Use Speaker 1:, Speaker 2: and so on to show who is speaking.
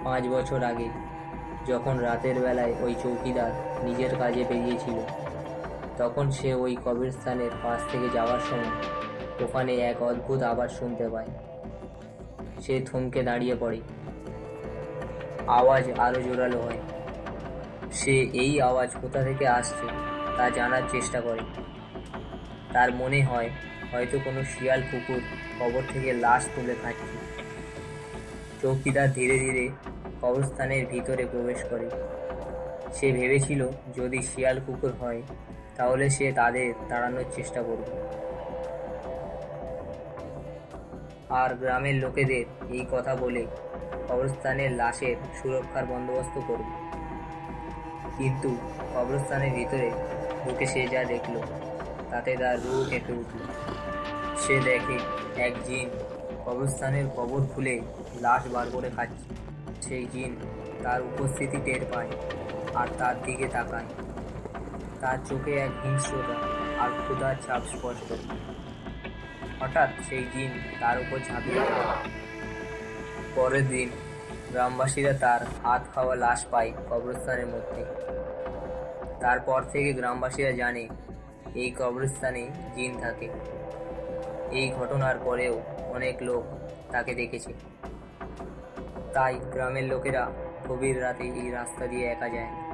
Speaker 1: 5 বছর আগে যখন রাতের বেলায় ওই চৌকিদার নিজের কাজে বেরিয়েছিল, তখন সে ওই কবরস্থানের পাশ থেকে যাওয়ার সময় ওখানে এক অদ্ভুত আওয়াজ শুনতে পায়। সে থমকে দাঁড়িয়ে পড়ে। আওয়াজ আরো জোরালো হয়। সে এই আওয়াজ কোথা থেকে আসছে তা জানার চেষ্টা করে। তার মনে হয় হয়তো কোনো শিয়াল কুকুর কবর থেকে লাশ তুলে খাচ্ছে। চৌকিদার ধীরে ধীরে কবরস্থানের ভিতরে প্রবেশ করে। সে ভেবেছিল যদি শিয়াল কুকুর হয় তাহলে সে তাদের তাড়ানোর চেষ্টা করবে আর গ্রামের লোকেদের এই কথা বলে কবরস্থানের লাশের সুরক্ষার বন্দোবস্ত করবে। কিন্তু কবরস্থানের ভিতরে ঢুকে সে যা দেখল তাতে তার রুহ কেঁপে উঠল। সে দেখে এক জিন কবরস্থানের কবর খুলে লাশ বার করে খাচ্ছে। সেই জিন তার উপস্থিতি টের পায় আর তার দিকে তাকায়। তার চোখে এক হিংস্রতা আর ক্ষুধার ছাপ স্পষ্ট। হঠাৎ সেই জিন তার উপর ঝাঁপিয়ে পড়ে। পরের দিন গ্রামবাসীরা তার হাত খাওয়া লাশ পায় কবরস্থানের মধ্যে। তারপর থেকে গ্রামবাসীরা জানে এই কবরস্থানে জিন থাকে। এই ঘটনার পরেও অনেক লোক তাকে দেখেছে। তাই গ্রামের লোকেরা গভীর রাতে এই রাস্তা দিয়ে একা যায় না।